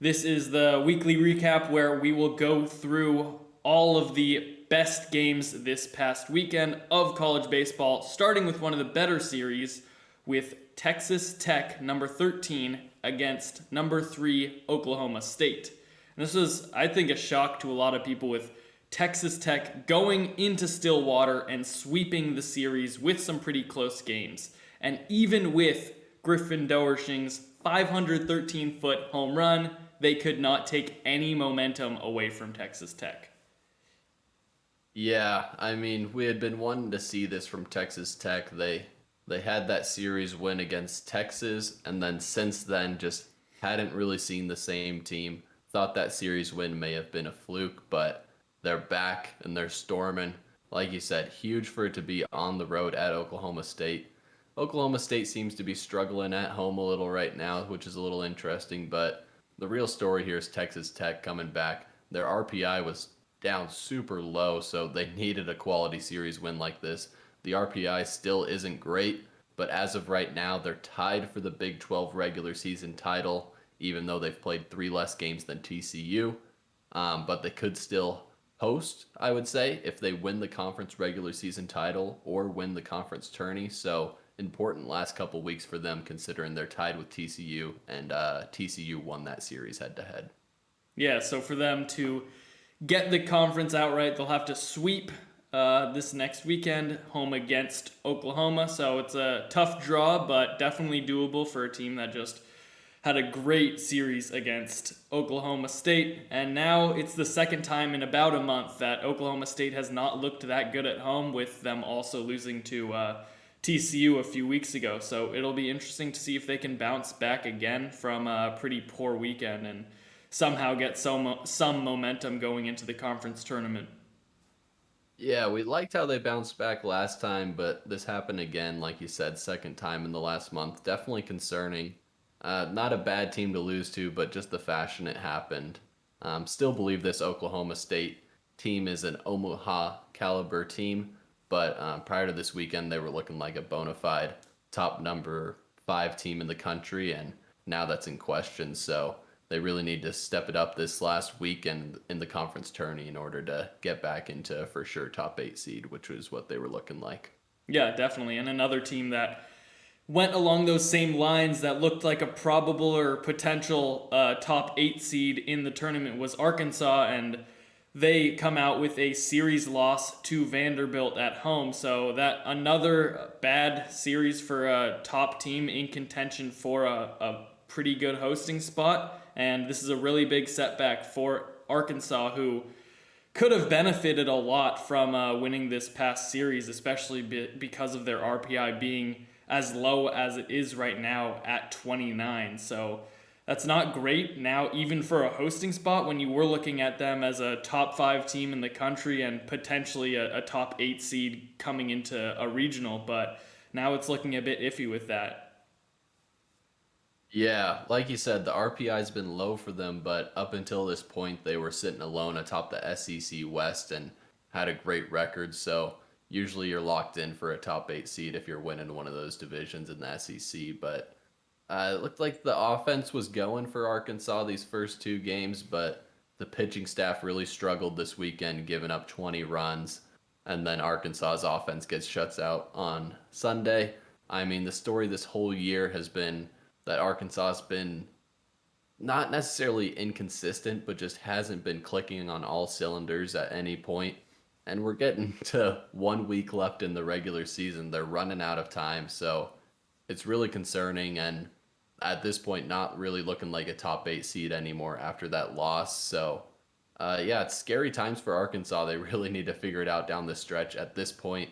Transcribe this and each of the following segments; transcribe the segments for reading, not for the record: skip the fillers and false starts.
This is the weekly recap where we will go through all of the best games this past weekend of college baseball, starting with one of the better series with Texas Tech, number 13, against number 3, Oklahoma State. And this was, I think, a shock to a lot of people with Texas Tech going into Stillwater and sweeping the series with some pretty close games. And even with Griffin Doersching's 513-foot home run, they could not take any momentum away from Texas Tech. Yeah, I mean, we had been wanting to see this from Texas Tech. They had that series win against Texas, and then since then just hadn't really seen the same team. Thought that series win may have been a fluke, but they're back and they're storming. Like you said, huge for it to be on the road at Oklahoma State. Oklahoma State seems to be struggling at home a little right now, which is a little interesting, but the real story here is Texas Tech coming back. Their RPI was down super low, so they needed a quality series win like this. The RPI still isn't great, but as of right now, they're tied for the Big 12 regular season title, even though they've played 3 less games than TCU. But they could still host, I would say, if they win the conference regular season title or win the conference tourney. So important last couple weeks for them, considering they're tied with TCU, and TCU won that series head to head. Yeah, so for them to get the conference outright, they'll have to sweep this next weekend home against Oklahoma. So it's a tough draw, but definitely doable for a team that just had a great series against Oklahoma State. And now it's the second time in about a month that Oklahoma State has not looked that good at home, with them also losing to TCU a few weeks ago. So it'll be interesting to see if they can bounce back again from a pretty poor weekend and somehow get some momentum going into the conference tournament. Yeah, we liked how they bounced back last time, but this happened again, like you said, second time in the last month. Definitely concerning. Not a bad team to lose to, but just the fashion it happened. Still believe this Oklahoma State team is an Omaha caliber team, but prior to this weekend, they were looking like a bona fide top number 5 team in the country, and now that's in question. So they really need to step it up this last weekend in the conference tourney in order to get back into for sure top 8 seed, which was what they were looking like. Yeah, definitely. And another team that went along those same lines that looked like a probable or potential top 8 seed in the tournament was Arkansas, and they come out with a series loss to Vanderbilt at home. So that another bad series for a top team in contention for a pretty good hosting spot. And this is a really big setback for Arkansas, who could have benefited a lot from winning this past series, especially because of their RPI being as low as it is right now at 29. So that's not great now, even for a hosting spot, when you were looking at them as a top 5 team in the country and potentially a top 8 seed coming into a regional. But now it's looking a bit iffy with that. Yeah, like you said, the RPI's been low for them, but up until this point, they were sitting alone atop the SEC West and had a great record. So usually you're locked in for a top 8 seed if you're winning one of those divisions in the SEC. But it looked like the offense was going for Arkansas these first 2 games, but the pitching staff really struggled this weekend, giving up 20 runs. And then Arkansas's offense gets shuts out on Sunday. I mean, the story this whole year has been that Arkansas has been not necessarily inconsistent, but just hasn't been clicking on all cylinders at any point. And we're getting to 1 week left in the regular season. They're running out of time, so it's really concerning. And at this point, not really looking like a top 8 seed anymore after that loss. So, yeah, it's scary times for Arkansas. They really need to figure it out down the stretch. At this point,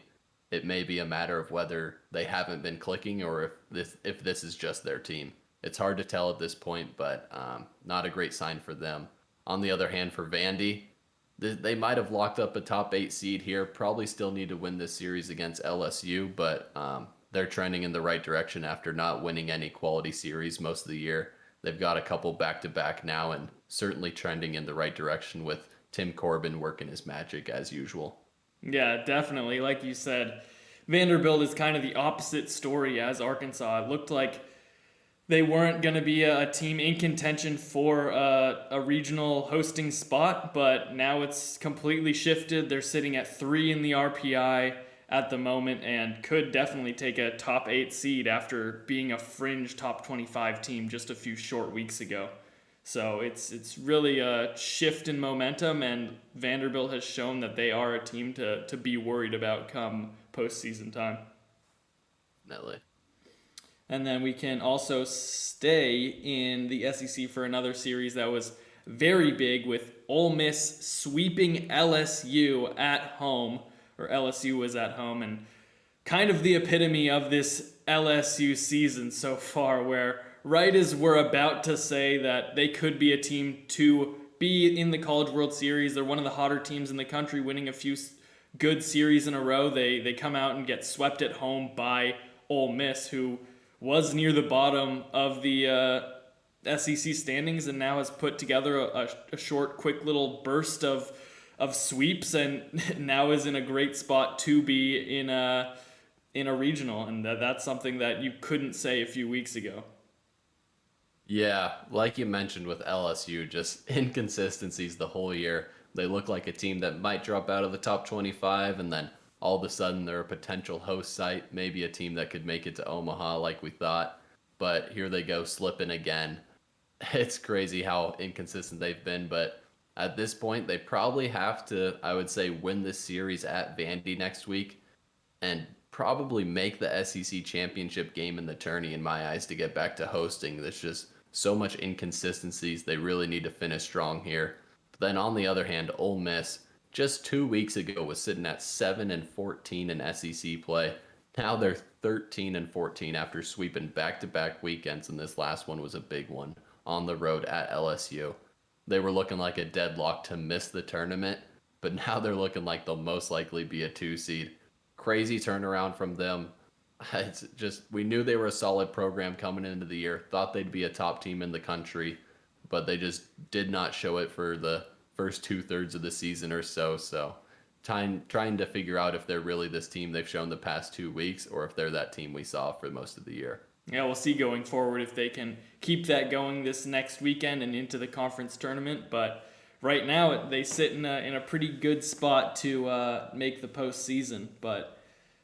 it may be a matter of whether they haven't been clicking or if this is just their team. It's hard to tell at this point, but not a great sign for them. On the other hand, for Vandy, they might have locked up a top 8 seed here. Probably still need to win this series against LSU, but they're trending in the right direction after not winning any quality series most of the year. They've got a couple back-to-back now and certainly trending in the right direction with Tim Corbin working his magic as usual. Yeah, definitely. Like you said, Vanderbilt is kind of the opposite story as Arkansas. It looked like they weren't going to be a team in contention for a regional hosting spot, but now it's completely shifted. They're sitting at 3 in the RPI at the moment and could definitely take a top 8 seed after being a fringe top 25 team just a few short weeks ago. So it's really a shift in momentum, and Vanderbilt has shown that they are a team to be worried about come postseason time. Definitely. And then we can also stay in the SEC for another series that was very big, with Ole Miss sweeping LSU at home, or LSU was at home, and kind of the epitome of this LSU season so far, where right as we're about to say that they could be a team to be in the College World Series, they're one of the hotter teams in the country, winning a few good series in a row, they come out and get swept at home by Ole Miss, who was near the bottom of the SEC standings and now has put together a short, quick little burst of sweeps, and now is in a great spot to be in a regional, and that's something that you couldn't say a few weeks ago. Yeah, like you mentioned with LSU, just inconsistencies the whole year. They look like a team that might drop out of the top 25, and then all of a sudden they're a potential host site, maybe a team that could make it to Omaha like we thought. But here they go slipping again. It's crazy how inconsistent they've been, but at this point they probably have to, I would say, win this series at Vandy next week and probably make the SEC championship game in the tourney in my eyes to get back to hosting. There's just so much inconsistencies. They really need to finish strong here. But then on the other hand, Ole Miss just 2 weeks ago was sitting at 7-14 in SEC play. Now they're 13-14 after sweeping back-to-back weekends, and this last one was a big one on the road at LSU. They were looking like a deadlock to miss the tournament, but now they're looking like they'll most likely be a 2 seed. Crazy turnaround from them. It's just, we knew they were a solid program coming into the year, thought they'd be a top team in the country, but they just did not show it for the first 2/3 of the season or so. So trying to figure out if they're really this team they've shown the past 2 weeks, or if they're that team we saw for most of the year. Yeah, we'll see going forward if they can keep that going this next weekend and into the conference tournament. But right now, they sit in a pretty good spot to make the postseason. But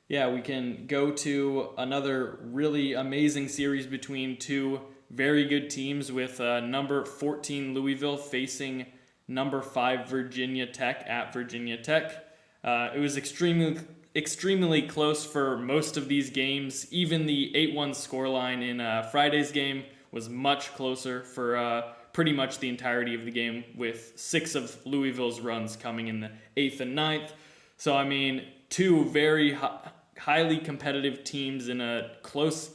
yeah, we can go to another really amazing series between two very good teams, with number 14 Louisville facing number 5 Virginia Tech at Virginia Tech. It was extremely close for most of these games. Even the 8-1 scoreline in Friday's game was much closer for pretty much the entirety of the game, with 6 of Louisville's runs coming in the 8th and 9th. So, I mean, two very highly competitive teams in a close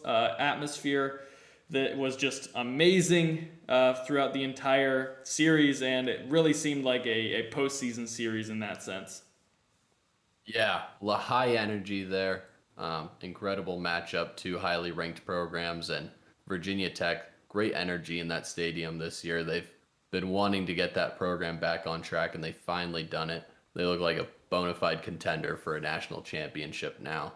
atmosphere that was just amazing throughout the entire series, and it really seemed like a postseason series in that sense. Yeah, high energy there. Incredible matchup, two highly ranked programs, and Virginia Tech, great energy in that stadium this year. They've been wanting to get that program back on track, and they've finally done it. They look like a bona fide contender for a national championship now.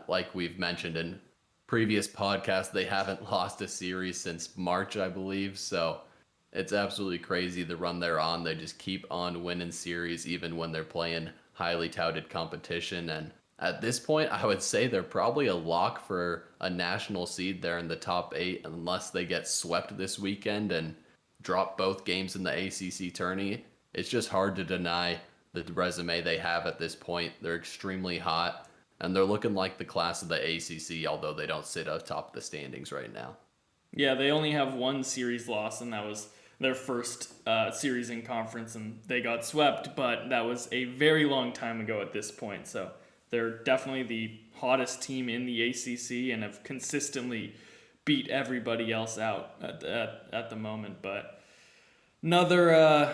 Like we've mentioned in previous podcasts, they haven't lost a series since March, I believe. So it's absolutely crazy the run they're on. They just keep on winning series even when they're playing highly touted competition. And at this point, I would say they're probably a lock for a national seed there in the top 8, unless they get swept this weekend and drop both games in the ACC tourney. It's just hard to deny the resume they have at this point. They're extremely hot, and they're looking like the class of the ACC, although they don't sit atop the standings right now. Yeah, they only have one series loss, and that was their first series in conference, and they got swept, but that was a very long time ago at this point. So they're definitely the hottest team in the ACC and have consistently beat everybody else out at the moment. But another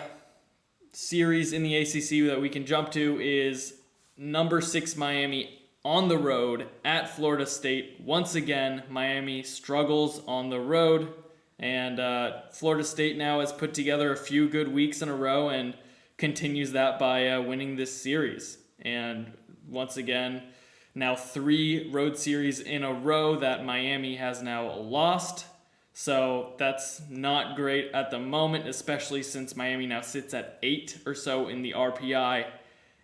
series in the ACC that we can jump to is number 6 Miami on the road at Florida State. Once again, Miami struggles on the road, and Florida State now has put together a few good weeks in a row and continues that by winning this series. And once again, now 3 road series in a row that Miami has now lost. So that's not great at the moment, especially since Miami now sits at 8 or so in the RPI.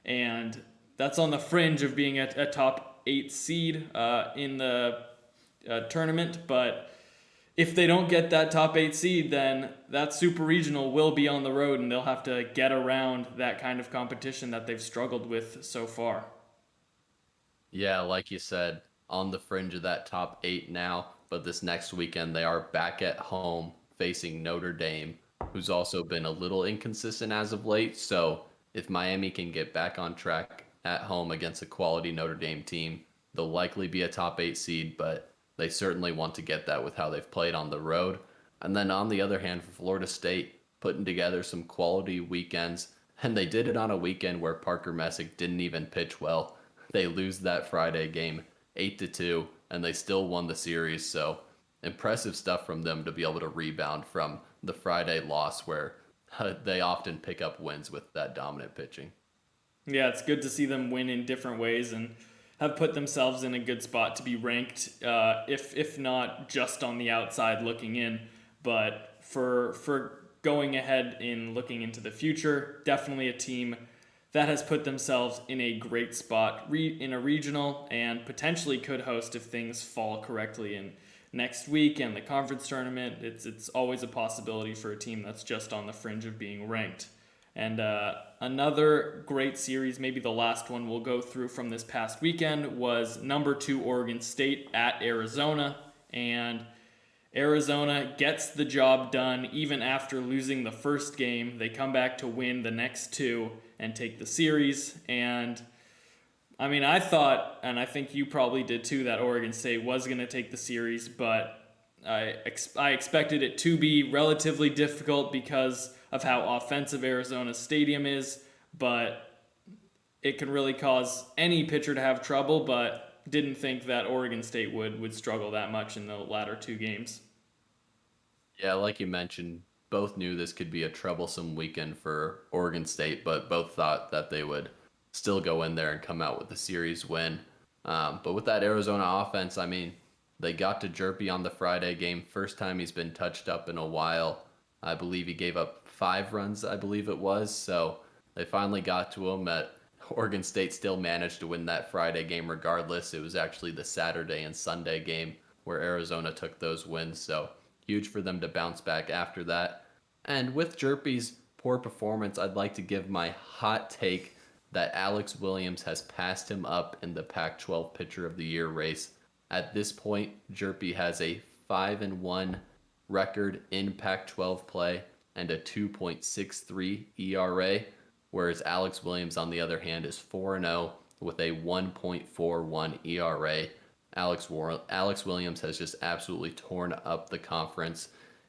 And that's on the fringe of being a top 8 seed in the tournament. But if they don't get that top 8 seed, then that super regional will be on the road and they'll have to get around that kind of competition that they've struggled with so far. Yeah, like you said, on the fringe of that top 8 now, but this next weekend they are back at home facing Notre Dame, who's also been a little inconsistent as of late. So if Miami can get back on track at home against a quality Notre Dame team, they'll likely be a top 8 seed, but they certainly want to get that with how they've played on the road. And then on the other hand, for Florida State, putting together some quality weekends, and they did it on a weekend where Parker Messick didn't even pitch well. They lose that Friday game 8-2, and they still won the series. So impressive stuff from them to be able to rebound from the Friday loss where they often pick up wins with that dominant pitching. Yeah, it's good to see them win in different ways and have put themselves in a good spot to be ranked, if not just on the outside looking in, but for going ahead in looking into the future, definitely a team that has put themselves in a great spot in a regional and potentially could host if things fall correctly in next week and the conference tournament. It's always a possibility for a team that's just on the fringe of being ranked. And another great series, maybe the last one we'll go through from this past weekend, was number 2 Oregon State at Arizona. And Arizona gets the job done even after losing the first game. They come back to win the next 2 and take the series. And I mean, I thought, and I think you probably did too, that Oregon State was going to take the series, but I expected it to be relatively difficult because of how offensive Arizona's stadium is, but it can really cause any pitcher to have trouble, but didn't think that Oregon State would struggle that much in the latter 2 games. Yeah, like you mentioned, both knew this could be a troublesome weekend for Oregon State, but both thought that they would still go in there and come out with the series win. But with that Arizona offense, I mean, they got to Jerpy on the Friday game. First time he's been touched up in a while. I believe he gave up 5 runs, I believe it was. So they finally got to him. Oregon State still managed to win that Friday game regardless. It was actually the Saturday and Sunday game where Arizona took those wins. So huge for them to bounce back after that. And with Jerpy's poor performance, I'd like to give my hot take that Alex Williams has passed him up in the Pac-12 Pitcher of the Year race. At this point, Jerpy has a 5-1 record in Pac-12 play and a 2.63 ERA, whereas Alex Williams, on the other hand, is 4-0 with a 1.41 ERA. Alex Williams has just absolutely torn up the conference.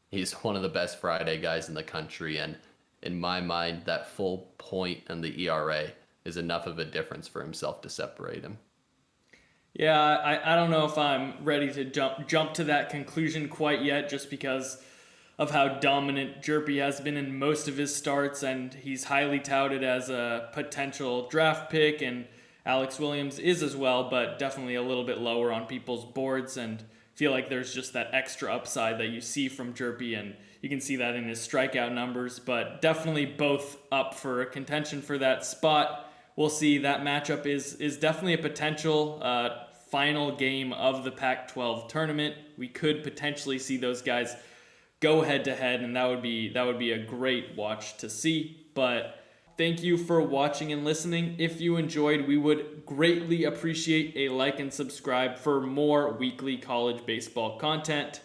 He's one of the best Friday guys in the country, and in my mind, that full point and the ERA is enough of a difference for himself to separate him. Yeah, I don't know if I'm ready to jump to that conclusion quite yet, just because of how dominant Jerpy has been in most of his starts, and he's highly touted as a potential draft pick, and Alex Williams is as well, but definitely a little bit lower on people's boards, and feel like there's just that extra upside that you see from Jerpy, and you can see that in his strikeout numbers, but definitely both up for contention for that spot. We'll see. That matchup is definitely a potential final game of the Pac-12 tournament. We could potentially see those guys go head to head, and that would be a great watch to see. But thank you for watching and listening. If you enjoyed, we would greatly appreciate a like and subscribe for more weekly college baseball content.